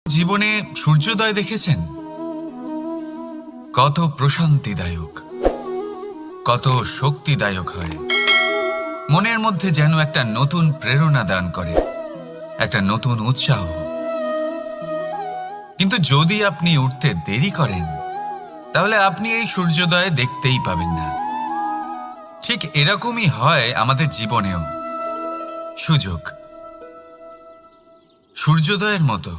জীবনে সূর্যোদয় দেখেছেন? কত প্রশান্তিদায়ক, কত শক্তিদায়ক হয়। মনের মধ্যে যেন একটা নতুন প্রেরণা দান করে, একটা নতুন উৎসাহ। কিন্তু যদি আপনি উঠতে দেরি করেন, তাহলে আপনি এই সূর্যোদয় দেখতেই পাবেন না। ঠিক এরকমই হয় আমাদের জীবনেও। সুযোগ সূর্যোদয়ের মতো।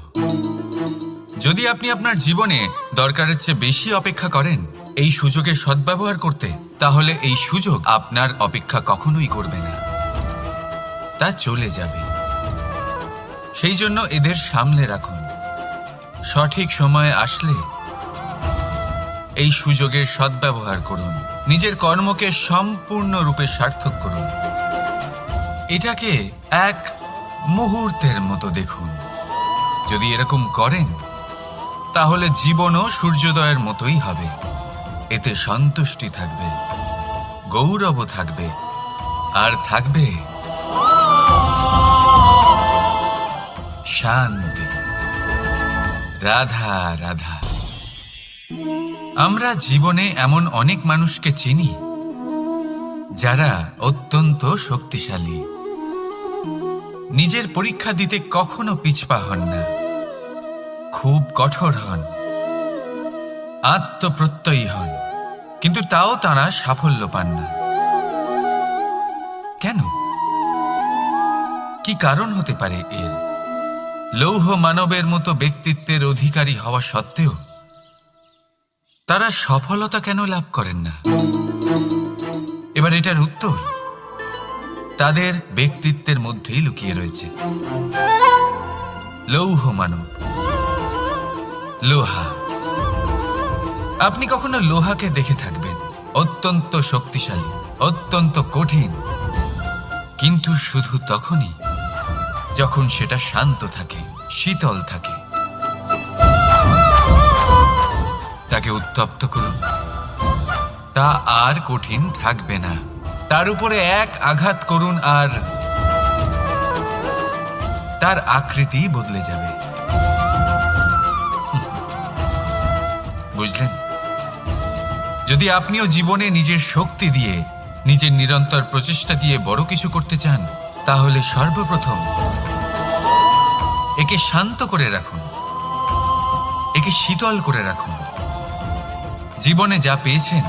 যদি আপনি আপনার জীবনে দরকারের চেয়ে বেশি অপেক্ষা করেন এই সুযোগের সদ্ব্যবহার করতে, তাহলে এই সুযোগ আপনার অপেক্ষা কখনোই করবে না, তা চলে যাবে। সেই জন্য এদের সামলে রাখুন। সঠিক সময়ে আসলে এই সুযোগের সদ্ব্যবহার করুন, নিজের কর্মকে সম্পূর্ণরূপে সার্থক করুন। এটাকে এক মুহূর্তের মতো দেখুন। যদি এরকম করেন, তাহলে জীবনও সূর্যোদয়ের মতোই হবে। এতে সন্তুষ্টি থাকবে, গৌরবও থাকবে, আর থাকবে শান্তি। রাধা রাধা। আমরা জীবনে এমন অনেক মানুষকে চিনি যারা অত্যন্ত শক্তিশালী, নিজের পরীক্ষা দিতে কখনো পিছপা হন না, খুব কঠোর হন, আত্মপ্রত্যয়ী হন, কিন্তু তাও তারা সাফল্য পান না। কেন? কি কারণ হতে পারে এর? লৌহ মানবের মতো ব্যক্তিত্বের অধিকারী হওয়া সত্ত্বেও তারা সফলতা কেন লাভ করেন না? এবার এটার উত্তর তাদের ব্যক্তিত্বের মধ্যেই লুকিয়ে রয়েছে। লৌহ মানব, লোহা। আপনি কখনো লোহাকে দেখে থাকবেন, অত্যন্ত শক্তিশালী, অত্যন্ত কঠিন, কিন্তু শুধু তখনই যখন সেটা শান্ত থাকে, শীতল থাকে। তাকে উত্তপ্ত করুন, তা আর কঠিন থাকবে না। তার উপরে এক আঘাত করুন আর তার আকৃতি বদলে যাবে। বুঝলেন? যদি আপনিও জীবনে নিজের শক্তি দিয়ে, নিজের নিরন্তর প্রচেষ্টা দিয়ে বড় কিছু করতে চান, তাহলে সর্বপ্রথম একে শান্ত করে রাখুন, একে শীতল করে রাখুন। জীবনে যা পেয়েছেন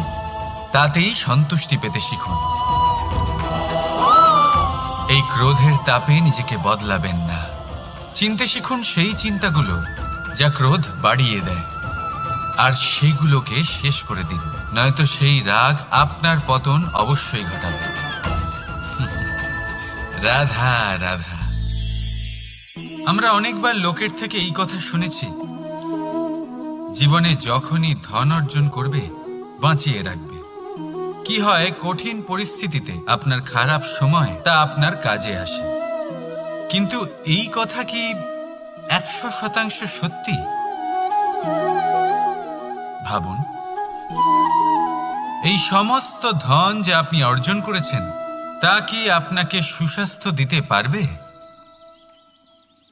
তাতেই সন্তুষ্টি পেতে শিখুন। এই ক্রোধের তাপে নিজেকে বদলাবেন না। চিনতে শিখুন সেই চিন্তাগুলো যা ক্রোধ বাড়িয়ে দেয়, আর সেগুলোকে শেষ করে দিন, নয়তো সেই রাগ আপনার পতন অবশ্যই ঘটাবে। রাধা রাধা। আমরা অনেকবার লোকের থেকে এই কথা শুনেছি, জীবনে যখনই ধন অর্জন করবে বাঁচিয়ে রাখবে। কি হয়, কঠিন পরিস্থিতিতে আপনার খারাপ সময় তা আপনার কাজে আসে। কিন্তু এই কথা কি 100% সত্যি? ভাবুন, এই সমস্ত ধন যে আপনি অর্জন করেছেন, তা কি আপনাকে সুস্বাস্থ্য দিতে পারবে?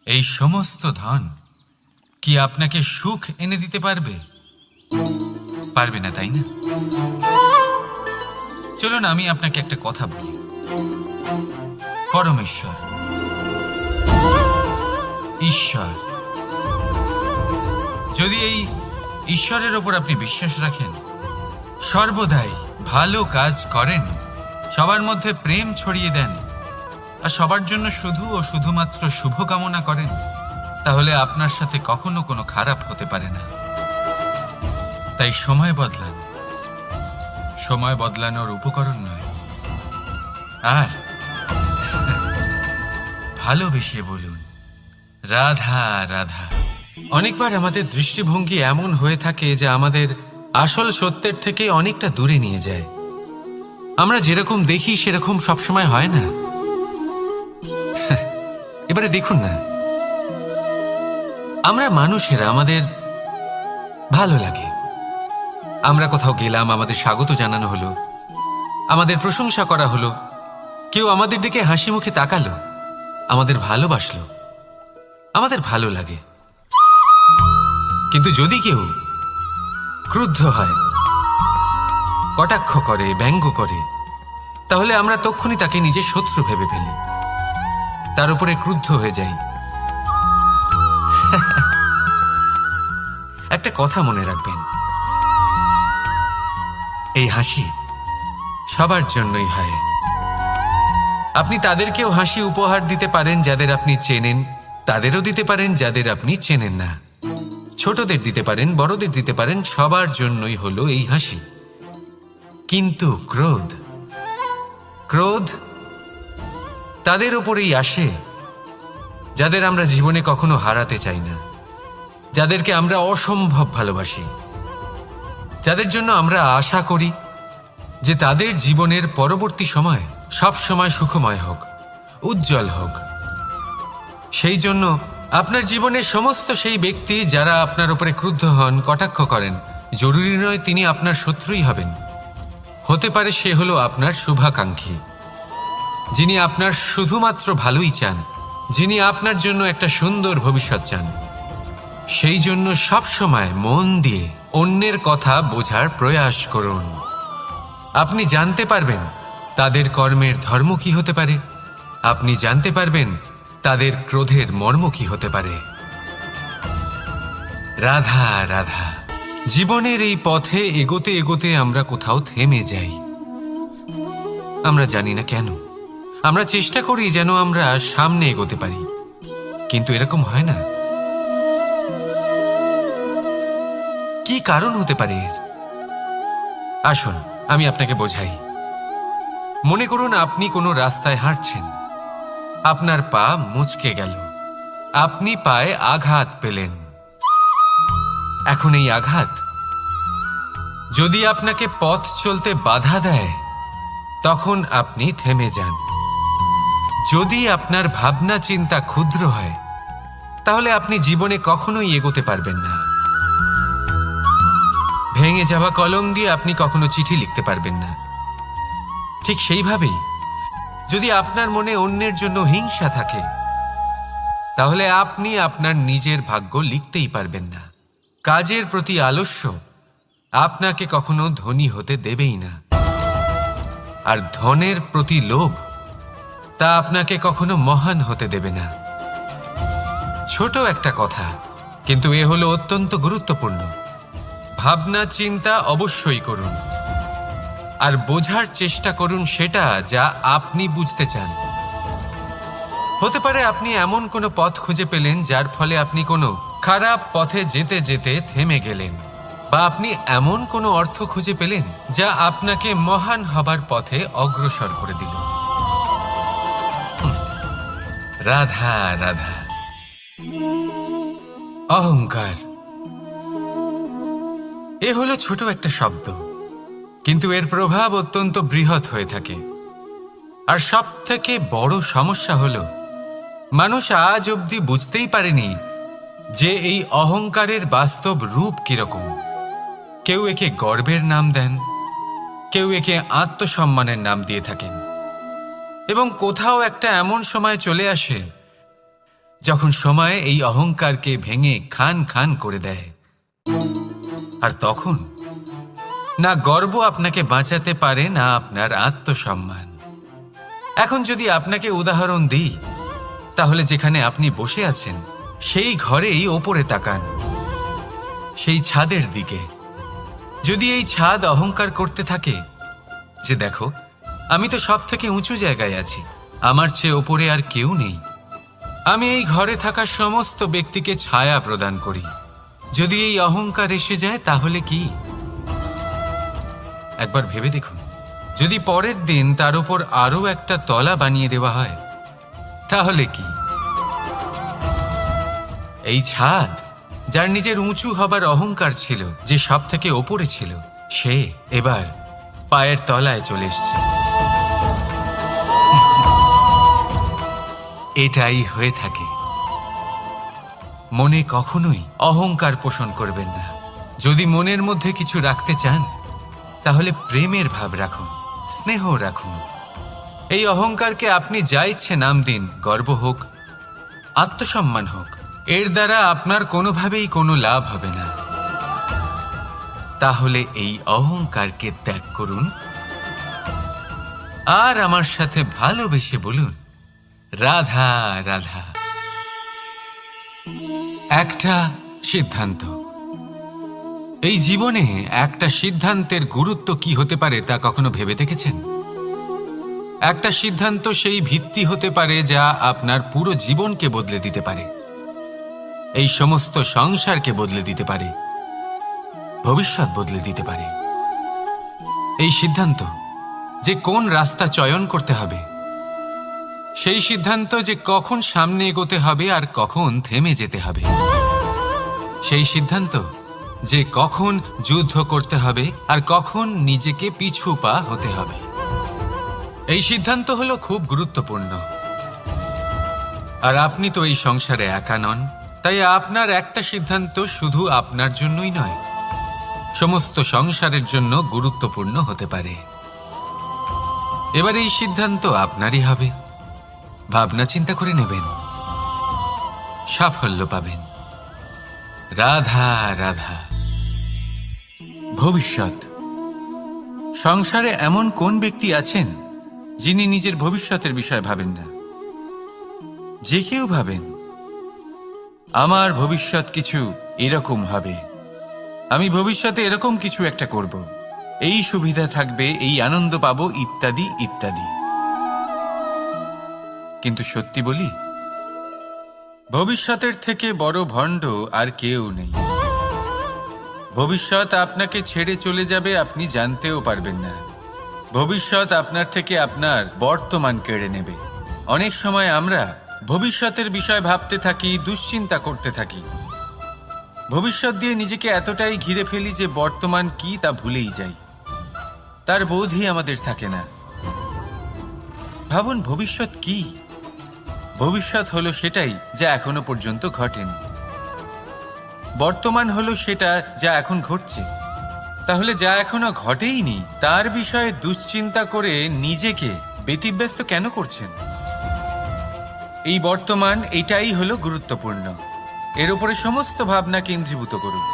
এই সমস্ত ধন কি আপনাকে সুখ এনে দিতে পারবে? পারবে না, তাই না? চলুন আমি আপনাকে একটা কথা বলি। পরমেশ্বর, ঈশ্বর, যদি এই ঈশ্বরের ওপর আপনি বিশ্বাস রাখেন, সর্বদাই ভালো কাজ করেন, সবার মধ্যে প্রেম ছড়িয়ে দেন, আর সবার জন্য শুধু ও শুধুমাত্র শুভকামনা করেন, তাহলে আপনার সাথে কখনো কোনো খারাপ হতে পারে না। তাই সময় বদলান, সময় বদলানোর উপকরণ নয়। আর ভালোবেসে বলুন, রাধা রাধা। অনেকবার আমাদের দৃষ্টিভঙ্গি এমন হয়ে থাকে যে আমাদের আসল সত্যের থেকে অনেকটা দূরে নিয়ে যায়। আমরা যেরকম দেখি সেরকম সবসময় হয় না। এবারে দেখুন না, আমরা মানুষেরা, আমাদের ভালো লাগে, আমরা কোথাও গেলাম, আমাদের স্বাগত জানানো হলো, আমাদের প্রশংসা করা হলো, কেউ আমাদের দিকে হাসি মুখে তাকালো, আমাদের ভালোবাসলো, আমাদের ভালো লাগে। কিন্তু যদি কেউ ক্রুদ্ধ হয়, কটাক্ষ করে, ব্যঙ্গ করে, তাহলে আমরা তক্ষুনি তাকে নিজের শত্রু ভেবে ফেলি, তার উপরে ক্রুদ্ধ হয়ে যাই। একটা কথা মনে রাখবেন, এই হাসি সবার জন্যই হয়। আপনি তাদেরকেও হাসি উপহার দিতে পারেন যাদের আপনি চেনেন, তাদেরও দিতে পারেন যাদের আপনি চেনেন না। ছোটদের দিতে পারেন, বড়দের দিতে পারেন, সবার জন্যই হলো এই হাসি। কিন্তু ক্রোধ, ক্রোধ তাদের উপরেই আসে যাদের আমরা জীবনে কখনো হারাতে চাই না, যাদেরকে আমরা অসম্ভব ভালোবাসি, যাদের জন্য আমরা আশা করি যে তাদের জীবনের পরবর্তী সময় সব সময় সুখময় হোক, উজ্জ্বল হোক। সেই জন্য আপনার জীবনের সমস্ত সেই ব্যক্তি যারা আপনার উপরে ক্রুদ্ধ হন, কটাক্ষ করেন, জরুরি নয় তিনি আপনার শত্রুই হবেন। হতে পারে সে হলো আপনার শুভাকাঙ্ক্ষী, যিনি আপনার শুধুমাত্র ভালোই চান, যিনি আপনার জন্য একটা সুন্দর ভবিষ্যৎ চান। সেই জন্য সব সময় মন দিয়ে অন্যের কথা বোঝার প্রয়াস করুন। আপনি জানতে পারবেন তাদের কর্মের ধর্ম কি হতে পারে, আপনি জানতে পারবেন তাদের ক্রোধের মর্ম কি হতে পারে। রাধা রাধা। জীবনের এই পথে এগোতে এগোতে আমরা কোথাও থেমে যাই, আমরা জানি না কেন। আমরা চেষ্টা করি যেন আমরা সামনে এগোতে পারি, কিন্তু এরকম হয় না। কি কারণ হতে পারে এর? আসুন আমি আপনাকে বোঝাই। মনে করুন আপনি কোনো রাস্তায় হাঁটছেন, আপনার পা মুচকে গেল, আপনি পায়ে আঘাত পেলেন। এখন এই আঘাত যদি আপনাকে পথ চলতে বাধা দেয়, তখন আপনি থেমে যান। যদি আপনার ভাবনা চিন্তা ক্ষুদ্র হয়, তাহলে আপনি জীবনে কখনোই এগোতে পারবেন না। ভেঙে যাওয়া কলম দিয়ে আপনি কখনো চিঠি লিখতে পারবেন না। ঠিক সেইভাবেই যদি আপনার মনে অন্যের জন্য হিংসা থাকে, তাহলে আপনি আপনার নিজের ভাগ্য লিখতেই পারবেন না। কাজের প্রতি আলস্য আপনাকে কখনো ধনী হতে দেবেই না, আর ধনের প্রতি লোভ তা আপনাকে কখনো মহান হতে দেবে না। ছোট একটা কথা, কিন্তু এ হলো অত্যন্ত গুরুত্বপূর্ণ। ভাবনা চিন্তা অবশ্যই করুন, আর বোঝার চেষ্টা করুন সেটা যা আপনি বুঝতে চান। হতে পারে আপনি এমন কোনো পথ খুঁজে পেলেন যার ফলে আপনি কোনো খারাপ পথে যেতে যেতে থেমে গেলেন, বা আপনি এমন কোনো অর্থ খুঁজে পেলেন যা আপনাকে মহান হবার পথে অগ্রসর করে দিল। রাধা রাধা। অহংকার এ হলো ছোট একটা শব্দ, কিন্তু এর প্রভাব অত্যন্ত বৃহৎ হয়ে থাকে। আর সব থেকে বড় সমস্যা হলো মানুষ আজ অবধি বুঝতেই পারেনি যে এই অহংকারের বাস্তব রূপ কিরকম। কেউ একে গর্বের নাম দেন, কেউ একে আত্মসম্মানের নাম দিয়ে থাকেন, এবং কোথাও একটা এমন সময় চলে আসে যখন সময় এই অহংকারকে ভেঙে খান খান করে দেয়। আর তখন না গর্ব আপনাকে বাঁচাতে পারে, না আপনার আত্মসম্মান। এখন যদি আপনাকে উদাহরণ দিই, তাহলে যেখানে আপনি বসে আছেন সেই ঘরেই ওপরে তাকান, সেই ছাদের দিকে। যদি এই ছাদ অহংকার করতে থাকে যে দেখো আমি তো সব থেকে উঁচু জায়গায় আছি, আমার চেয়ে ওপরে আর কেউ নেই, আমি এই ঘরে থাকা সমস্ত ব্যক্তিকে ছায়া প্রদান করি, যদি এই অহংকার এসে যায় তাহলে কি? একবার ভেবে দেখুন, যদি পরের দিন তার উপর আরো একটা তলা বানিয়ে দেওয়া হয় তাহলে কি? এই ছাদ যার নিজের উঁচু হবার অহংকার ছিল, যে সব থেকে ওপরে ছিল, সে এবার পায়ের তলায় চলে এসছে। এটাই হয়ে থাকে। মনে কখনোই অহংকার পোষণ করবেন না। যদি মনের মধ্যে কিছু রাখতে চান, তাহলে প্রেমের ভাব রাখুন, স্নেহ রাখুন। এই অহংকারকে আপনি যা ইচ্ছে নাম দিন, গর্ব হোক, আত্মসম্মান হোক, এর দ্বারা আপনার কোনোভাবেই কোনো লাভ হবে না। তাহলে এই অহংকারকে ত্যাগ করুন আর আমার সাথে ভালোবেসে বলুন, রাধা রাধা। একটা সিদ্ধান্ত। এই জীবনে একটা সিদ্ধান্তের গুরুত্ব কি হতে পারে তা কখনো ভেবে দেখেছেন? একটা সিদ্ধান্ত সেই ভিত্তি হতে পারে যা আপনার পুরো জীবনকে বদলে দিতে পারে, এই সমস্ত সংসারকে বদলে দিতে পারে, ভবিষ্যৎ বদলে দিতে পারে। এই সিদ্ধান্ত যে কোন রাস্তা চয়ন করতে হবে, সেই সিদ্ধান্ত যে কখন সামনে এগোতে হবে আর কখন থেমে যেতে হবে, সেই সিদ্ধান্ত যে কখন যুদ্ধ করতে হবে আর কখন নিজেকে পিছু পা হতে হবে। এই সিদ্ধান্ত হলো খুব গুরুত্বপূর্ণ। আর আপনি তো এই সংসারে একা নন, তাই আপনার একটা সিদ্ধান্ত শুধু আপনার জন্যই নয়, সমস্ত সংসারের জন্য গুরুত্বপূর্ণ হতে পারে। এবার এই সিদ্ধান্ত আপনারই হবে। ভাবনা চিন্তা করে নেবেন, সাফল্য পাবেন। রাধা রাধা। ভবিষ্যৎ। সংসারে এমন কোন ব্যক্তি আছেন যিনি নিজের ভবিষ্যতের বিষয়ে ভাবেন না? যে কেউ ভাবেন, আমার ভবিষ্যৎ কিছু এরকম হবে, আমি ভবিষ্যতে এরকম কিছু একটা করব, এই সুবিধা থাকবে, এই আনন্দ পাবো, ইত্যাদি ইত্যাদি। কিন্তু সত্যি বলি, ভবিষ্যতের থেকে বড় ভণ্ড আর কেউ নেই। ভবিষ্যৎ আপনাকে ছেড়ে চলে যাবে, আপনি জানতেও পারবেন না। ভবিষ্যৎ আপনার থেকে আপনার বর্তমান কেড়ে নেবে। অনেক সময় আমরা ভবিষ্যতের বিষয় ভাবতে থাকি, দুশ্চিন্তা করতে থাকি, ভবিষ্যৎ দিয়ে নিজেকে এতটাই ঘিরে ফেলি যে বর্তমান কি তা ভুলেই যাই, তার বোধই আমাদের থাকে না। ভাবুন, ভবিষ্যৎ কি? ভবিষ্যৎ হলো সেটাই যা এখনো পর্যন্ত ঘটেনি। বর্তমান হলো সেটা যা এখন ঘটছে। তাহলে যা এখনো ঘটেইনি তার বিষয়ে দুশ্চিন্তা করে নিজেকে ব্যতিব্যস্ত কেন করছেন? এই বর্তমান, এটাই হলো গুরুত্বপূর্ণ। এর উপরে সমস্ত ভাবনা কেন্দ্রীভূত করুন।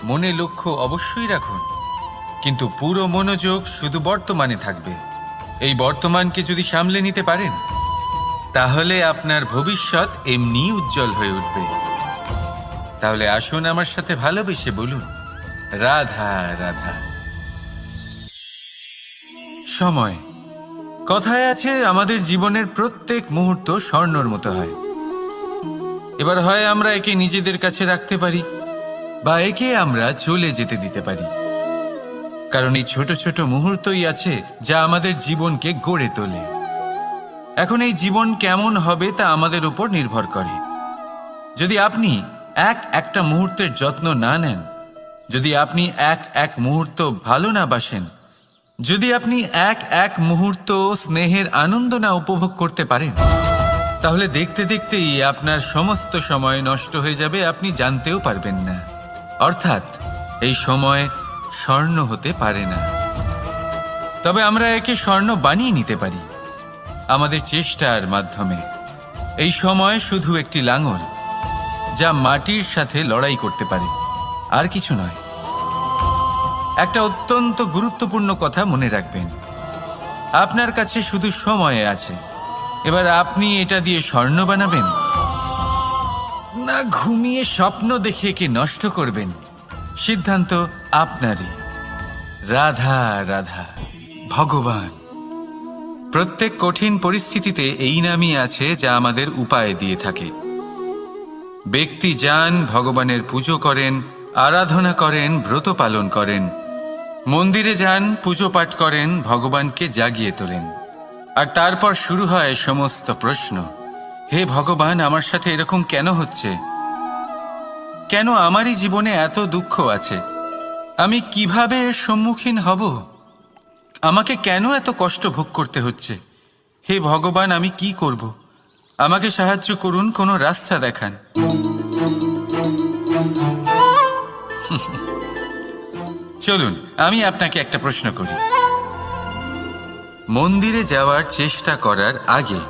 মনে লক্ষ্য অবশ্যই রাখুন, কিন্তু পুরো মনোযোগ শুধু বর্তমানে থাকবে। এই বর্তমানকে যদি সামলে নিতে পারেন, তাহলে আপনার ভবিষ্যৎ এমনি উজ্জ্বল হয়ে উঠবে। তাহলে আসুন আমার সাথে ভালোবেসে বলুন, রাধা রাধা। সময়। কথায় আছে, আমাদের জীবনের প্রত্যেক মুহূর্ত স্বর্ণর মতো হয়। এবার হয় আমরা একে নিজেদের কাছে রাখতে পারি, বা একে আমরা চলে যেতে দিতে পারি। কারণ এই ছোট ছোট মুহূর্তই আছে যা আমাদের জীবনকে গড়ে তোলে। এখন এই জীবন কেমন হবে তা আমাদের উপর নির্ভর করে। যদি আপনি একটা মুহূর্তের যত্ন না নেন, যদি আপনি এক মুহূর্ত ভালো না বাসেন, যদি আপনি এক মুহূর্ত স্নেহের আনন্দ না উপভোগ করতে পারেন, তাহলে দেখতে দেখতেই আপনার সমস্ত সময় নষ্ট হয়ে যাবে, আপনি জানতেও পারবেন না। অর্থাৎ এই সময় স্বর্ণ হতে পারে না। তবে আমরা একে স্বর্ণ বানিয়ে নিতে পারি আমাদের চেষ্টার মাধ্যমে। এই সময় শুধু একটি লাঙল যা মাটির সাথে লড়াই করতে পারে, আর কিছু নয়। একটা অত্যন্ত গুরুত্বপূর্ণ কথা মনে রাখবেন, আপনার কাছে শুধু সময় আছে। এবার আপনি এটা দিয়ে স্বর্ণ বানাবেন, না ঘুমিয়ে স্বপ্ন দেখে একে নষ্ট করবেন, সিদ্ধান্ত আপনারই। রাধা রাধা। ভগবান। প্রত্যেক কঠিন পরিস্থিতিতে এই নামই আছে যা আমাদের উপায় দিয়ে থাকে। ব্যক্তি যান, ভগবানের পুজো করেন, আরাধনা করেন, ব্রত পালন করেন, মন্দিরে যান, পুজো পাঠ করেন, ভগবানকে জাগিয়ে তোলেন। আর তারপর শুরু হয় সমস্ত প্রশ্ন। হে ভগবান, আমার সাথে এরকম কেন হচ্ছে? কেন আমারই জীবনে এত দুঃখ আছে? আমি কিভাবে এর সম্মুখীন হব? আমাকে কেন এত কষ্ট ভোগ করতে হচ্ছে? হে ভগবান, আমি কি করব? আমাকে সাহায্য করুন, কোনো রাস্তা দেখান। চলুন আমি আপনাকে একটা প্রশ্ন করি। মন্দিরে যাওয়ার চেষ্টা করার আগে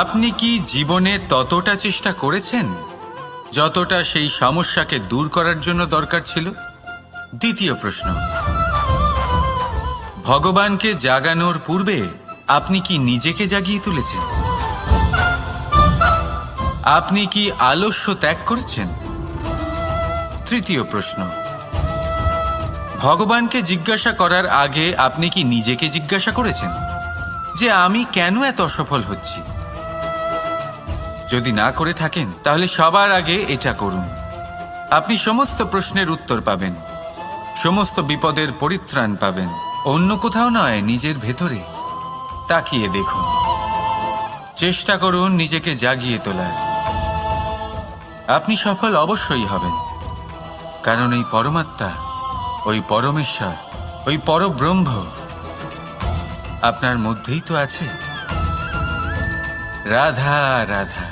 আপনি কি জীবনে ততটা চেষ্টা করেছেন যতটা সেই সমস্যাকে দূর করার জন্য দরকার ছিল? দ্বিতীয় প্রশ্ন, ভগবানকে জাগানোর পূর্বে আপনি কি নিজেকে জাগিয়ে তুলেছেন? আপনি কি আলস্য ত্যাগ করেছেন? তৃতীয় প্রশ্ন, ভগবানকে জিজ্ঞাসা করার আগে আপনি কি নিজেকে জিজ্ঞাসা করেছেন যে আমি কেন এত অসফল হচ্ছি? যদি না করে থাকেন তাহলে সবার আগে এটা করুন। আপনি সমস্ত প্রশ্নের উত্তর পাবেন, সমস্ত বিপদের পরিত্রাণ পাবেন। অন্য কোথাও নয়, নিজের ভেতরে তাকিয়ে দেখুন। চেষ্টা করুন নিজেকে জাগিয়ে তোলার। আপনি সফল অবশ্যই হবেন, কারণ এই পরমাত্মা, ওই পরমেশ্বর, ওই পরব্রহ্ম আপনার মধ্যেই তো আছে। রাধা রাধা।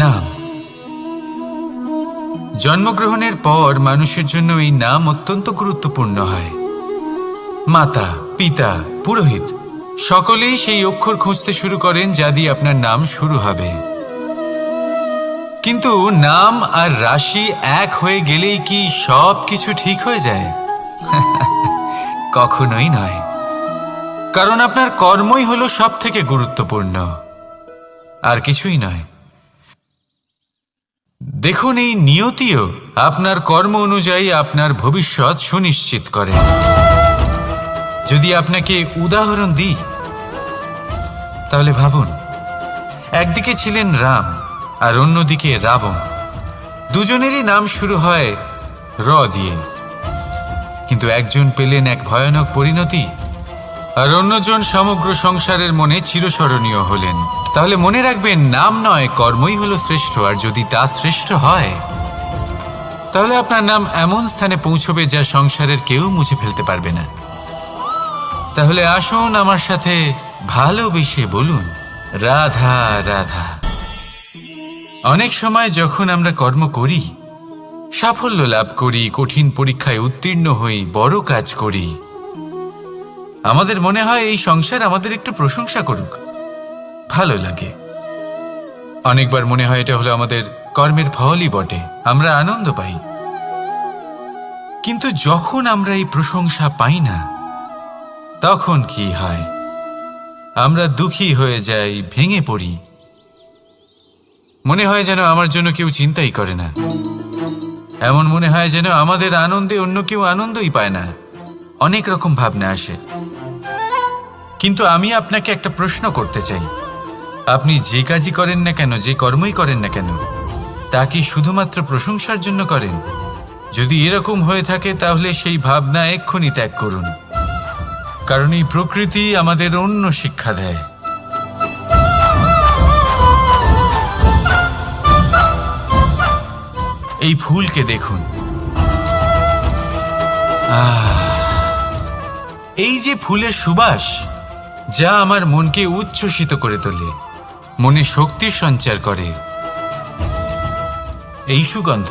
নাম। জন্মগ্রহণের পর মানুষের জন্য এই নাম অত্যন্ত গুরুত্বপূর্ণ হয়। মাতা, পিতা, পুরোহিত সকলেই সেই অক্ষর খুঁজতে শুরু করেন যা দিয়ে আপনার নাম শুরু হবে। কিন্তু নাম আর রাশি এক হয়ে গেলেই কি সব কিছু ঠিক হয়ে যায়? কখনোই নয়, কারণ আপনার কর্মই হলো সব থেকে গুরুত্বপূর্ণ, আর কিছুই নয়। দেখুন, এই নিয়তিও আপনার কর্ম অনুযায়ী আপনার ভবিষ্যৎ সুনিশ্চিত করে। যদি আপনাকে উদাহরণ দিই তাহলে ভাবুন, একদিকে ছিলেন রাম আর অন্যদিকে রাবণ। দুজনেরই নাম শুরু হয় র দিয়ে, কিন্তু একজন পেলেন এক ভয়ানক পরিণতি আর অন্যজন সমগ্র সংসারের মনে চিরস্মরণীয় হলেন। তাহলে মনে রাখবেন, নাম নয়, কর্মই হলো শ্রেষ্ঠ। আর যদি তা শ্রেষ্ঠ হয় তাহলে আপনার নাম এমন স্থানে পৌঁছবে যা সংসারের কেউ মুছে ফেলতে পারবে না। তাহলে আসুন আমার সাথে ভালোবেসে বলুন, রাধা রাধা। অনেক সময় যখন আমরা কর্ম করি, সাফল্য লাভ করি, কঠিন পরীক্ষায় উত্তীর্ণ হই, বড় কাজ করি, আমাদের মনে হয় এই সংসার আমাদের একটু প্রশংসা করুক, ভালো লাগে। অনেকবার মনে হয় এটা হলো আমাদের কর্মের ফলই বটে, আমরা আনন্দ পাই। কিন্তু যখন আমরা এই প্রশংসা পাই না, তখন কি হয়? আমরা দুঃখী হয়ে যাই, ভেঙে পড়ি। মনে হয় যেন আমার জন্য কেউ চিন্তাই করে না। এমন মনে হয় যেন আমাদের আনন্দে অন্য কেউ আনন্দই পায় না। অনেক রকম ভাবনা আসে। কিন্তু আমি আপনাকে একটা প্রশ্ন করতে চাই, আপনি যে কাজই করেন না কেন, যে কর্মই করেন না কেন, তা কি শুধুমাত্র প্রশংসার জন্য করেন? যদি এরকম হয়ে থাকে তাহলে সেই ভাবনা এক্ষুনি ত্যাগ করুন, কারণ এই প্রকৃতি আমাদের অন্য শিক্ষা দেয়। এই ফুলকে দেখুন, এই যে ফুলের সুবাস, যা আমার মনকে উচ্ছ্বসিত করে তোলে, মনে শক্তির সঞ্চার করে, এই সুগন্ধ।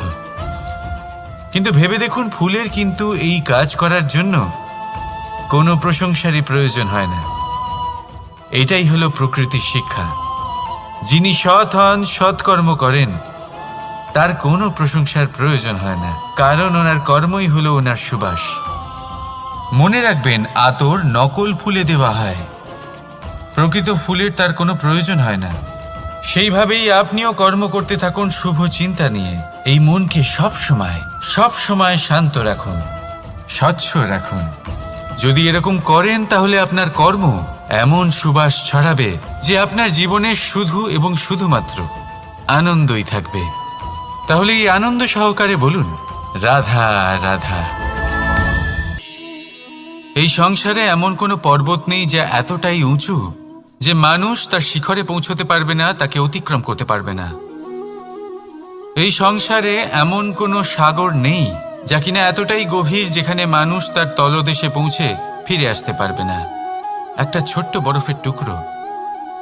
কিন্তু ভেবে দেখুন, ফুলের কিন্তু এই কাজ করার জন্য কোনো প্রশংসারই প্রয়োজন হয় না। এটাই হলো প্রকৃতির শিক্ষা। যিনি সৎ হন, সৎকর্ম করেন, তার কোনো প্রশংসার প্রয়োজন হয় না, কারণ ওনার কর্মই হলো ওনার সুবাস। মনে রাখবেন, আতর নকল ফুলে দেওয়া হয়, প্রকৃত ফুলের তার কোনো প্রয়োজন হয় না। সেইভাবেই আপনিও কর্ম করতে থাকুন শুভ চিন্তা নিয়ে। এই মনকে সব সময় শান্ত রাখুন, স্বচ্ছ রাখুন। যদি এরকম করেন তাহলে আপনার কর্ম এমন সুবাস ছড়াবে যে আপনার জীবনে শুধু এবং শুধুমাত্র আনন্দই থাকবে। তাহলে এই আনন্দ সহকারে বলুন, রাধা রাধা। এই সংসারে এমন কোনো পর্বত নেই যা এতটাই উঁচু যে মানুষ তার শিখরে পৌঁছতে পারবে না, তাকে অতিক্রম করতে পারবে না। এই সংসারে এমন কোনো সাগর নেই যা কিনা এতটাই গভীর যেখানে মানুষ তার তলদেশে পৌঁছে ফিরে আসতে পারবে না। একটা ছোট্ট বরফের টুকরো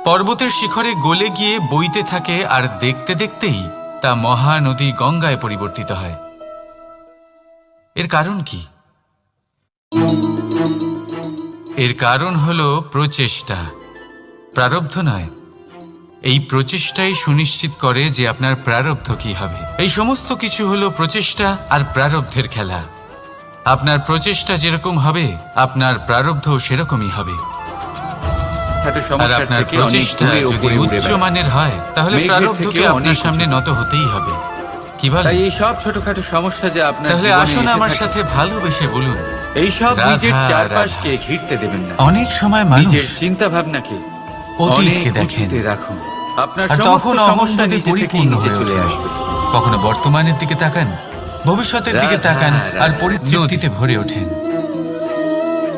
পর্বতের শিখরে গলে গিয়ে বইতে থাকে, আর দেখতে দেখতেই তা মহানদী গঙ্গায় পরিবর্তিত হয়। এর কারণ কি? এর কারণ হলো প্রচেষ্টা, প্রারব্ধ নয়। এই প্রচেষ্টাই সুনিশ্চিত করে যে আপনার প্রারব্ধ কি হবে। এই সমস্ত কিছু হলো প্রচেষ্টা আর প্রারব্ধের খেলা। আপনার প্রচেষ্টা যেরকম হবে আপনার প্রারব্ধ সেরকমই হবে। একটা আর সমস্যার আপনার থেকে অনেক প্রচেষ্টা দূরে যদি উপরে উড়ে উচ্চ বেড়ায়। মানের হয় তাহলে মেঘের প্রারব্ধকে থেকেও আপনার অনেক সামনে উঁচু। নত হতেই হবে। কি বল? তাই এই সব ছোটখাটো সমস্যা যে আপনার তাহলে জীবনে আসুন এসে আমার থাকে, সাথে ভালোবেসে বলুন, এই সব রাধা, নিজের চারপাশকে রাধা। ঘিরতে দেবেন না। অনেক সময় মানুষ নিজের চিন্তা ভাবনাকে অতীতকে অনেক দেখেন উঁচুতে রাখুন। আপনার আর সমস্ত তখন সমস্যা অহংবোধে নিজে থেকেই পরিপূর্ণ নিচে হয়ে চলে ওঠে। আসবে। কখনো বর্তমানের দিকে তাকান, ভবিষ্যতের দিকে রাধা, তাকান আর রাধা। পরিতৃপ্তিতে ভরে ওঠেন।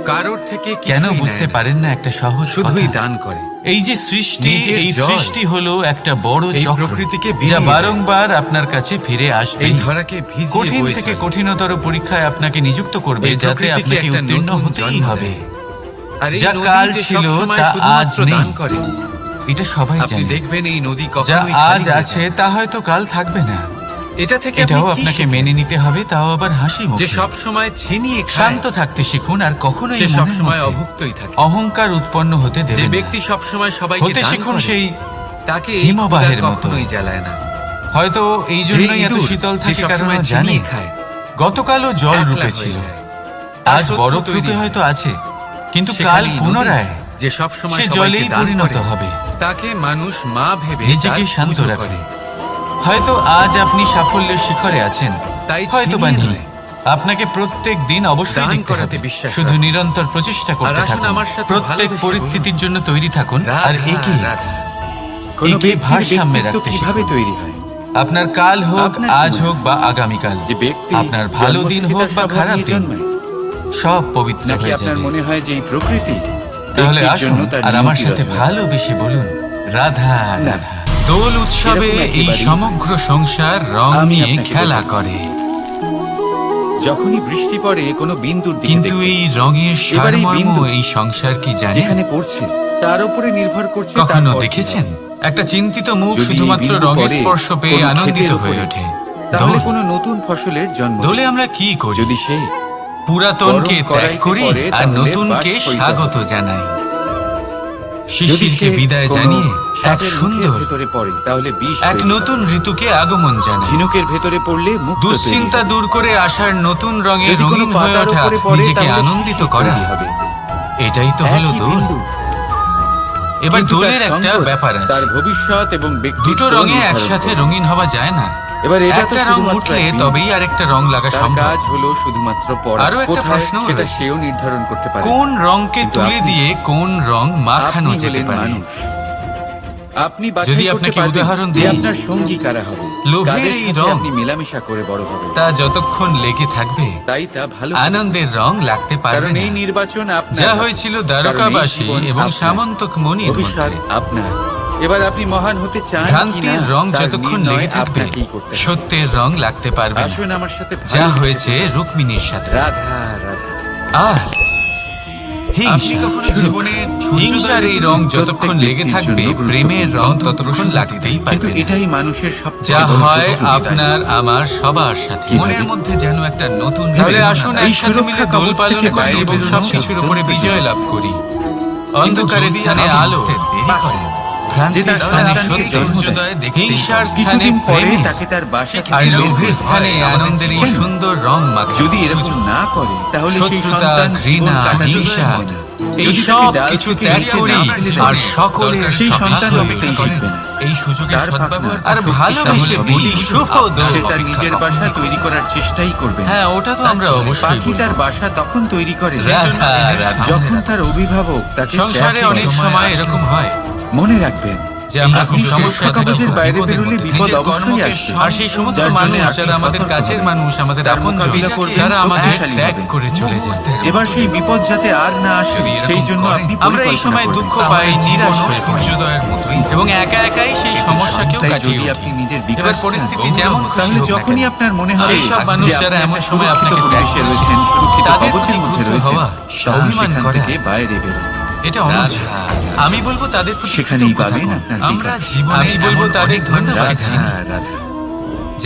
কারোর থেকে কেন কিছুই বুঝতে নেয় না, পারেন না একটা সহজ শুধুই কথা? দান করে। এই যে সৃষ্টি, নিজের এই জল, সৃষ্টি হলো একটা বড় এই চক্র প্রকৃতিকে যা বিলিয়ে দেয়। বারংবার আপনার কাছে ফিরে আসবে। এই ধরাকে ভিজিয়ে কঠিন বয়ে থেকে চলে। কঠিনতর পরীক্ষায় আপনাকে নিযুক্ত করবে, এই যাতে প্রকৃতিকে আপনাকে একটা উত্তীর্ণ নতুন হতেই জন্ম হবে। দেয়। আর এই যা নদী কাল যে ছিল সবসময় তা আজ শুধুমাত্র নেই, দান করে। এটা সবাই আপনি জানে। দেখবেন এই নদী যা কখনোই আজ খালি হয়ে আছে যায় না। তা হয়তো কাল থাকবে না। এটা থেকে এটাও আপনি কি আপনাকে শিখেন? মেনে নিতে হবে, তাও আবার হাসি যে মুখে। সব সময় ছিনিয়ে খায়, শান্ত থাকতে শিখুন আর কখনোই সে সব মনের সময় মধ্যে অভুক্তই থাকে। অহংকার উৎপন্ন হতে যে দেবেন ব্যক্তি না। সব সময় সবাইকে হতে দান শিখুন করে, সেই তাকে এই হিমবাহের ক্ষুধা মতো। কখনোই জ্বালায় না। হয়তো এই যে জন্যই এত ইঁদুর, শীতল যে থাকে, কারণ সবসময় ও জানে ছিনিয়ে খায়, গতকালও জল একলা রূপে হয়ে ছিল, যায়। তার আজ শত্রু বরফ তৈরি রূপে হয়। হয়তো আছে, কিন্তু কাল সেখানেই নদী, পুনরায় যে সব সময় সে সবাইকে জলেই দান পরিণত করে, হবে। তাকে মানুষ মা ভেবে নিজেকে তার শান্ত পুজো রাখে। করে। হয়তো আজ আপনি সাফল্যের শিখরে আছেন, তাই হয়তো বা ছিনিয়ে নেই। নয়। আপনাকে প্রত্যেক দিন অবশ্যই দান লিখতে করাতে হবে। বিশ্বাস শুধু রাখুন। নিরন্তর প্রচেষ্টা আর করতে আসুন থাকুন। আমার সাথে প্রত্যেক ভালোবেসে পরিস্থিতির জন্য তৈরি থাকুন। আর রাধা, একে রাধা। কোনো একে ব্যক্তির ভারসাম্যে ব্যক্তিত্ব রাখতে কিভাবে শিখুন। তৈরি হয়? আপনার কাল হোক, আপনার আজ জীবনে হোক বা আগামীকাল, যে ব্যক্তি আপনার ভালো জন্ম দিন থেকে হোক তার বা স্বভাব খারাপ নিয়ে দিন, জন্মায়? সব পবিত্র নাকি হয়ে আপনার যাবে। মনে হয় যে এই প্রকৃতি তাহলে ব্যক্তির আসুন জন্য তার আর আমার নিয়তি সাথে রচনা করে? ভালোবেসে বলুন, রাধা না। রাধা। দোল উৎসবে সেরকম এই একেবারেই সমগ্র সংসার রং আমি নিয়ে আপনাকে খেলা বোঝাচ্ছি। করে, যখনই বৃষ্টি পড়ে কোনো বিন্দুর দিকে কিন্তু দেখবেন। এই রঙের এবার এই সারমর্ম বিন্দু এই সংসার কি জানে? যেখানে পড়ছে তার উপরে নির্ভর করছে কখনো তার পর কি দেখেছেন হবে। একটা চিন্তিত মুখ যদি এই শুধুমাত্র বিন্দু রঙের পড়ে স্পর্শ পেয়ে কোনো আনন্দিত ক্ষেতের হয়ে উপরে, ওঠে? তাহলে দোল। কোনো নতুন ফসলের জন্ম দোলে দেবে। আমরা কি করি? যদি সে পুরাতনকে গরম ত্যাগ কড়াইতে করি পড়ে, আর তাহলে নতুনকে বাষ্প হইতে স্বাগত হবে। জানাই। যদি শিশিরকে সে বিদায় কোনো জানিয়ে এক সাপের মুখের সুন্দর ভেতরে পড়ে, তাহলে বিষ এক তৈরি নতুন হবে। ঋতুকে আগমন জানাই। ঝিনুকের ভেতরে পড়লে মুক্ত তৈরি দুশ্চিন্তা হবে। দূর করে আসার নতুন রঙে যদি কোনো রঙিন হয়ে পাতার ওঠা, উপরে পড়ে, নিজেকে তাহলে আনন্দিত শিশির করা, তৈরি হবে। এটাই তো হলো একই দোল। বিন্দু, এবার কিন্তু দোলের তার একটা সঙ্গ ব্যাপার আছে, তার ভবিষ্যৎ এবং ব্যক্তিত্ব দুটো রঙে নির্ধারণ একসাথে করে। রঙিন হওয়া যায় না। এবার এটা তো একটা রং শুধুমাত্র উঠলে এক বিন্দু। তবেই আরেকটা রং লাগা তার সম্ভব। কাজ হলো শুধুমাত্র পড়া। আরো একটা কোথায় প্রশ্নও সেটা রয়েছে। সেও নির্ধারণ করতে পারে। কোন রংকে কিন্তু তুলে আপনি- দিয়ে কোন রং মাখানো আপনি যেতে হলেন পারে? মানুষ। আপনি যদি বাছাই করতে আপনাকে পারবেন উদাহরণ যে দিই, আপনার সঙ্গী কারা হবে, লোভের কাদের এই সাথে রং, আপনি মেলামেশা করে বড় হবে। তা যতক্ষণ লেগে থাকবে তাই তা ভালো। আনন্দের রং লাগতে পারবে কারণ এই না। নির্বাচন আপনার যা হাতে। হয়েছিল কারণ এই দ্বারকাবাসী জীবন এবং আপনার। সামন্তক মণির ভবিষ্যৎ মধ্যে। আপনার। এবার আপনি মহান হতে চান ভ্রান্তির কিনা, রং তার যতক্ষণ নির্ণয় লেগে থাকবে আপনাকেই করতে হবে। সত্যের রং লাগতে পারবে না। আসুন আমার সাথে যা ভালোবেসে হয়েছে বলুন, রুক্মিণীর সাথে। রাধা রাধা। আর আপনি কখনো জীবনে হিংসার এই রং যতক্ষণ প্রত্যেক লেগে ব্যক্তির থাকবে, জন্য প্রেমের রং গুরুত্বপূর্ণ। ততক্ষণ লাগতেই কিন্তু পারবে না। এটাই মানুষের সবচেয়ে যা বড় হয় সুযোগ সুবিধা। আপনার আমার সবার সাথে। কিভাবে? মনের মধ্যে যেন একটা নতুন তাহলে প্রেরণা আসুন দেয়। এই একসাথে মিলে সুরক্ষা দোল কবচ পালন থেকে করি বাইরে এবং বেরোনো সবকিছুর উপরে অত্যন্ত বিজয় জরুরি। লাভ করি। কিন্তু অন্ধকারের যদি স্থানে আপনি আলো, উঠতে দেরি করেন, যে তার স্থানে সন্তানকে সত্য, জন্ম দেয়, সূর্যোদয় দেখতেই হিংসার পাবেন। স্থানে কিছুদিন পরে প্রেমে, তাকে তার বাসা আর থেকে বের লোভের করে স্থানে হয় আমাদের আনন্দের এই জীবনে। সুন্দর রং মাখা। যদি এরকম না করে তাহলে সেই শত্রুতা, সন্তান জীবন ঘৃণা, কাটাতে হিংসা, পারবে না। এই যদি সব তাকে ডাল কিছু থেকে ত্যাগ নিচে করি না ফেলে আর দেয়, সকলের সেই সঙ্গে সন্তান হয়ে অপেক্ষাই করেন। শিখবে না। এই সুযোগের তার সদ্ব্যবহার ভাবনা আর শক্তিশালী ভালোবেসে হবে। বলি শুভ দোল। সে তার নিজের বাসা তৈরি করার চেষ্টাই করবে না। হ্যাঁ, ওটা তো আমরা অবশ্যই পাখি বলবো। তার বাসা তখন তৈরি করে রাধা, রাধা। যখন তার অভিভাবক তাকে সংসারে ত্যাগ অনেক করে। সময় এরকম হয় মনে রাখবেন যে আমরা আপনি খুব সুরক্ষা সমস্যাতে কবচের বা বাইরে বিপদের বেরোলে মধ্যে বিপদ নিজের অবশ্যই কর্মকে আসবে। আর সেই সমস্ত যার জন্য মানুষ আপনি যারা আমাদের সতর্ক কাছের হবেন। মানুষ, আমাদের তার আপনজন, মোকাবিলা করবেন, তারা আমাদের শক্তিশালী ত্যাগ হবেন। করে চলে যায়। এবার সেই বিপদ যাতে আর না আসে যদি এরকম সেই জন্য করেন, আপনি আমরা এই পরিকল্পনা সময় করবেন। দুঃখ পাই, নিরাশ হয়ে পড়ি সূর্যোদয়ের মতোই এবং একা একাই সেই সমস্যাকেও তাই কাটিয়ে যদি উঠি। আপনি নিজের এবার বিকাশ পরিস্থিতি চান, যেমন খুশি তাহলে হোক না যখনই কেন, আপনার মনে হবে সেই সব মানুষ যে আপনি যারা এমন একটা সময় সুরক্ষিত আপনাকে ত্যাগ পরিবেশে করেছে, রয়েছেন, সুরক্ষিত তাদের কবচের প্রতি মধ্যে ক্রুদ্ধ রয়েছেন, হওয়া, তখন অভিমান সেখান করা, থেকে বাইরে বেরোন। এটা অনুচিত। আমি বলবো তাদের প্রতি সেখানেই কৃতজ্ঞ পাবেন থাকুন। আপনার আমরা বিকাশ। জীবনে আমি বলবো এমন তাদের অনেক ধন্যবাদ মানুষ রাধা জানাই রাধা। যে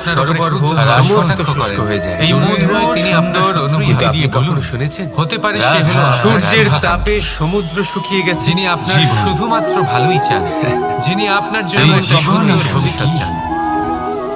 আপনার উপরে সরোবর ক্রুদ্ধ হোক, আর সমস্ত কটাক্ষ শুষ্ক করেন, হয়ে যায়। এই জরুরি অনুভূতি নয় তিনি আপনার সুন্দর অনুভূতি অনুভূতি দিয়ে দিয়ে বলুন। বলুন। শুনেছেন? হতে পারে সে হলো আপনার সূর্যের অ্যাডভোকেট। তাপে সমুদ্র শুকিয়ে গেছে। যিনি আপনার জীবন। শুধুমাত্র ভালোই চান, যিনি আপনার জন্য এই এক জীবন সুন্দর আসলে ভবিষ্যৎ কি? চান।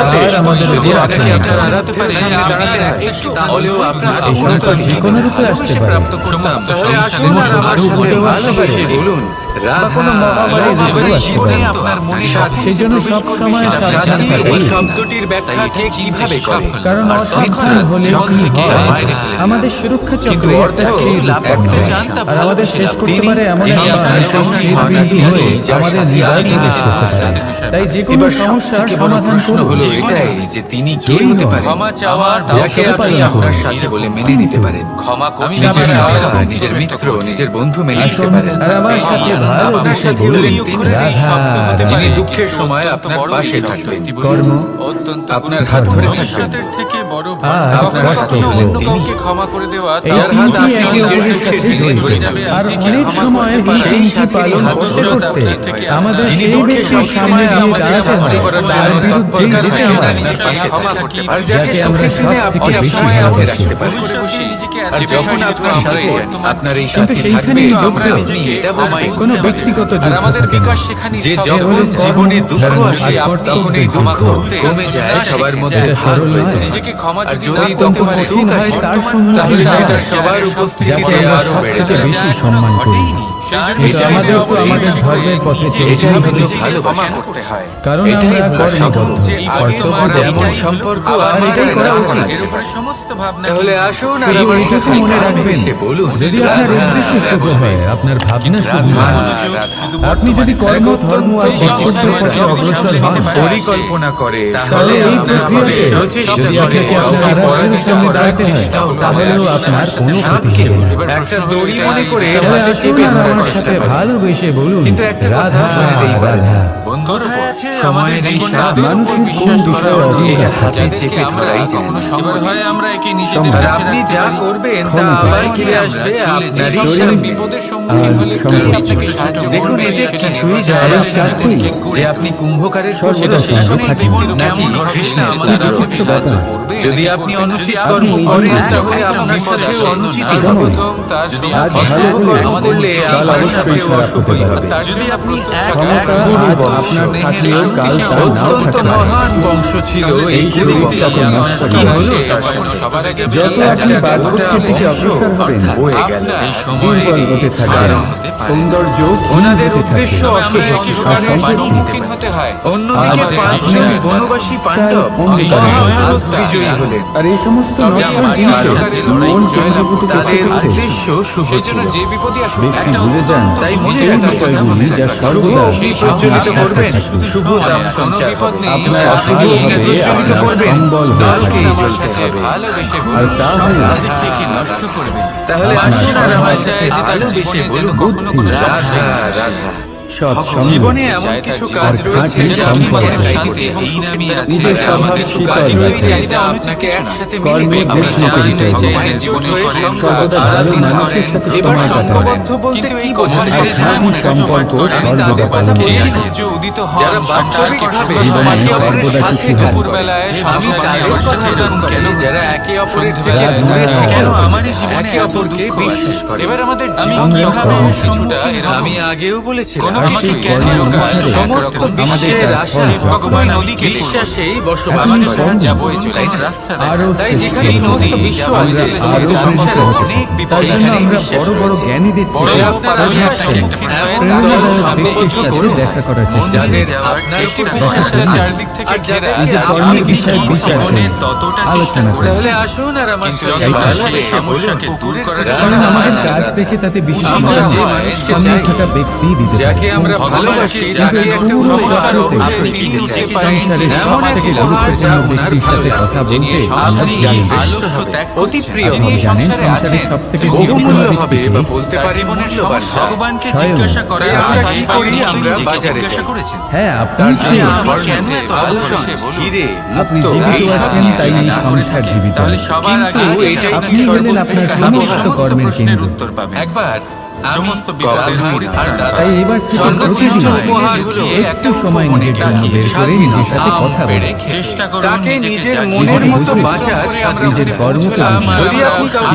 আর আমাদের উপর আক্রমণ করে। হারাতে পারে একটু হলেও আপনার এই সংকট যে কোনো রূপে আসতে পারে। প্রাপ্ত করতাম সমস্ত তাহলে আসুন আর আমার আরো সাথে ঘটেও আসতে পারে। ভালোবেসে বলুন বা কোনো মহামারীর ঋতু আসতে পারে। আপনার মনে সেই জন্য সব সময় সাবধান থাকাই উচিত। শব্দটির ব্যাখ্যা কে কিভাবে করে? কারণ অসাবধান হলে কি হয়, আমাদের সুরক্ষা চক্রে একটা ছিদ্র উৎপন্ন হয়। আর আমাদের শেষ করতে পারে এমন একটা বিন্দু হয়ে আমাদের হৃদয় প্রবেশ করতে পারে। তাই যে কোনো সমস্যার সমাধান করুন। হলো এটাই যে তিনি কে জয়ী হতে হন। পারেন ক্ষমা চাওয়ার যাকে আপনি আপনার সাথে বলে মেনে নিতে পারেন। ক্ষমা করুন, নিজের সহা, নিজের মিত্র, নিজের বন্ধু মেনে নিতে আসুন পারেন। আর আমার সাথে ভালোবেসে বলুন, রাধা যিনি রাধা। দুঃখের সময় আপনার পাশে থাকবেন। কর্ম আপনার হাত ধরে থাকবেন। ভবিষ্যতের থেকে বড় আর কখনো কর্তব্য। অন্য কাউকে ক্ষমা করে দেওয়া এই তার তিনটি হাত একে অপরের সাথে জড়িত। আর অনেক সময় এই তিনটি পালন করতে করতে আমাদের সেই ব্যক্তির সামনে গিয়ে দাঁড়াতে হয়, তার বিরুদ্ধেই যেতে হয়, যাকে আমরা সব থেকে বেশি ভালোবাসি। আর যখন আপনার সাথে আপনার এই কিন্তু সাথী সেইখানেই থাকবে, যোগ্য আপনি এটা বোঝাই কোনো ব্যক্তিগত যুদ্ধ থাকে না। যে এ যখন হলো জীবনে কর্ম, দুঃখ ধর্ম, আসে আর তখন এই কর্তব্যের দুঃখ যুদ্ধ। কমে যায় সবার মধ্যে এটা ভাগ সরল হয়ে নয়। যায়। আর যদি অত্যন্ত কঠিন হয় তার সঙ্গে তাহলে সেটা সবার উপস্থিতিতে যাকে আমরা আরো সব বেড়ে থেকে যায়। বেশি সম্মান করি। কিন্তু আমাদের তো আমাদের ধর্মের পথে চলতে এটাই হবে, হলো ভালোবাসা করতে হয়। কারণ এটাই আমরা হলো কর্মবদ্ধ, সম্পর্ক। কর্তব্য যেমন যেমন সম্পর্ক আর এটাই করা উচিত। তাহলে আসুন আর শুধু আমার এইটুকু সাথে মনে কাঁধে রাখবেন, মিশে বলুন, যদি আপনার উদ্দেশ্য শুভ হয়, আপনার ভাবনা শুভ হয়, আপনি যদি কর্ম, ধর্ম আর কর্তব্যের পথে অগ্রসর হন, পরিকল্পনা করে তাহলে এই প্রক্রিয়াতে যদি আপনাকে আপনার আরাধ্যের সামনে দাঁড়াতে হয়, তাহলেও আপনার কোনো ক্ষতি হবে না। একটা দড়ি মনে করে তাহলে হাতে আসুন চেপে আর ধরে আমার রাখতে সাথে পারেন। ভালোবেসে বলুন, কিন্তু একটা কথা রাধা শুনে দেই বলেন। রাধা। কোথায় আছে সময়ের এই সাধ মানুষের কোন বিষয়ে অহংকার থাকে? হাতে চেপে ধরাই যায়। এবার হয় আমরা একে নিজেদের আর কাছে আপনি রাখতে যা পারি। করবেন তা ক্ষমতা। আবার ফিরে আসবে আপনারই শরীর সামনে। বিপদের সম্মুখীন হলে সম্পদ। কারণ আপনাকে সাহায্য দেখুন করবে, এতে সেটা কিছুই নির্ভর যায় আর এই আসে না চারটি যে আপনি কুম্ভকারের সর্বদা কোষে সঙ্গে শেষ থাকেন। জীবন নাকি কৃষ্ণা আমাদের এই ছোট্ট ব্যাপার। যদি আপনি অনুচিত আপনি কর্ম এই করেন জন্য তাহলে আপনার সাথে অনুচিত যেমন হবে। আজ ভালো হলে করলে কাল আপনার অবশ্যই সাথেও খারাপ হতে অশুভই পারে। হবে। যদি আপনি ক্ষমতা আজ আপনার থাকলেও কাল তা নাও অত্যন্ত থাকতে পারে। মহান বংশ ছিল এই এই শরীরটাকে নষ্ট কি করে হলো সবার আগে যত আপনি বার্ধক্যের দিকে অগ্রসর হবেন, হয়ে গেল। দুর্বল হতে থাকবেন, সৌন্দর্য ক্ষীণ ওনাদের হতে থাকবে, উদ্দেশ্য অশুভ আর সম্পত্তি হতে হয়। অন্যদিকে আজ 5 জন আপনার বনবাসী পাণ্ডব অন্ধকারে মহাভারত বিজয়ী হলেন। আর এই সমস্ত নশ্বর জিনিসে মন কেন্দ্রীভূত করতে তাদের করতে উদ্দেশ্য শুভ ছিল। যে বিপদই আসুক ব্যক্তি একটা ভুলে যান তাই মনে সেই রাখবেন, বিষয়গুলি যা সর্বদা সেই প্রজ্বলিত আপনার করবেন কাছে থাকবে। শুভ দাম কোনো সঞ্চার বিপদ হবে। নেই। আপনার আপনি ভালো এটা হবে, প্রজ্বলিত আপনার করবেন। সম্বল হয়ে কালকেই থাকবে। জ্বলতে হবে। ভালোবেসে আর তা হলে দেখে কি নষ্ট করবে। তাহলে আসুন আর আমার সাথে যে তার ভালোবেসে জীবনে যেন বলুন, কখনো কোনো বুদ্ধি, সমস্যা রাধা না আসে। রাধা। সৎ সঙ্গ, জীবনে এমন কিছু কাজ আর খাঁটি রয়েছে যা আপনি সম্পর্ক। মনে রাখবেন। এই নামই আছে। নিজের স্বভাব শীতল রাখেন, চাহিদা আপনাকে একসাথে কর্মে মিলিয়ে বৃদ্ধি আপনার পেতে চাইবেন, ভগবানের জীবনে করেন, সর্বদা ভালো মানুষের সাথে এবার সময় কাটান, সংঘবদ্ধ বলতে কি বোঝায়? আর খাঁটি সম্পর্ক সর্বদা পালন করেন। উদিত যারা বাস্তবিকভাবে জীবনে একে অপরের সর্বদা সাথে সুখী হন। কাজ করে। দুপুরবেলায় আমি সংসারে তাদের আমার সাথে কথা এরকম বলছি, কেন যারা একে অপরের থেকে রাধা দূরে থাকে। কেন আমারই জীবনে একে এত অপরকে দুঃখ বিশ্বাস আছে? করে। এবার আমাদের আমরা কিভাবে কর্মে কিছুটা এরকম আমি আগেও বলেছিলাম, কোনো আর আমাকে সেই কেন কর্ম কাজ অনুসারে সমস্ত আমাদের বিশ্বের তার আশা ফল ভোগ ভগবান করতে নদীকে বিশ্বাসেই বসবাস আমাদের করে। কর্ম যা বয়ে চলে এই রাস্তা আরো তাই শ্রেষ্ঠ যেখানে হতে নদী হবে। বিশ্ব আমরা আছে, আরো সেখানে পবিত্র হতে অনেক হবে। বিপদ তাই জন্য এখানেই আমরা বিশ্বাস বড় বড় জ্ঞানীদের বড় চেয়ে আপনার পরামর্শে একটা প্রেরণাদায়ক সামনে ব্যক্তির সাথে করুন। দেখা করার চেষ্টা করি। মন্দিরে যাওয়ার চেষ্টা করুন। চারদিক থেকে ঘেরা। নিজের কর্মের বিষয়ে বিশ্বাস জীবনে নেই। ততটা চেষ্টা আলোচনা করি। করেছি তাহলে আসুন আর আমার কিন্তু সাথে যতটা ভালোবেসে সেই সমস্যাকে বলুন, দূর করার রাধা জন্য কারণ আমাদের রাধা কাজ রাধা। দেখে তাতে বিশ্বাস আমরা করা যে হয়, মানুষকে সামনে চাই, থাকা ব্যক্তি দিতে যাকে পারে। আমরা ভগবানকে ভালোবাসি, যাকে তাকে একটা পুরো উপহার জগতে আপনি কি দিতে বুঝতে চাই। পারেন সংসারের যে সব থেকে এমন একটি গুরুত্বপূর্ণ উপহার যা ব্যক্তির সাথে ওনার কথা ভালো বলতে লাগে। আপনি জানেন। আলস্য ত্যাগ অতি করছেন। প্রিয় যিনি আপনি এই জানেন সংসারে সংসারের আছেন, সব থেকে তিনি বহুমূল্য গুরুত্বপূর্ণ হবে ব্যক্তি বা কে? বলতে তার পারি জীবনের মূল্যবান। সমস্যা ভগবানকে স্বয়ং। জিজ্ঞাসা করার তাই আমরা আগে কি করি? আপনি আমরা নিজেকে বাজারে জিজ্ঞাসা যাই। করেছেন হ্যাঁ, আপনি যে চেয়ে আমি কেন এত আলোচনা, ভালোবাসি বলুন। হিরে, আপনি মুক্ত, জীবিত এই আছেন, তাই এই না করে সংসার থাকেন, জীবিত তাহলে আছে। সবার আগে কিন্তু এটা এটাই আপনি হলেন আপনার সমস্ত কর্মের প্রশ্নের কেন্দ্র। উত্তর পাবেন একবার সমস্ত বিপদের কর্মই পরিত্রাণ না। তাই এবার থেকে প্রতিদিন একটু সময় নিজের জন্য বের করে নিজের সাথে কথা বলুন। চেষ্টা করুন তাকে নিজেকে নিজের জাগিয়ে মনের নিজেকে মতো বুঝিয়ে বাঁচার নিজের কর্মকে আমরা অনুসরণ যদি আপনি কাউকে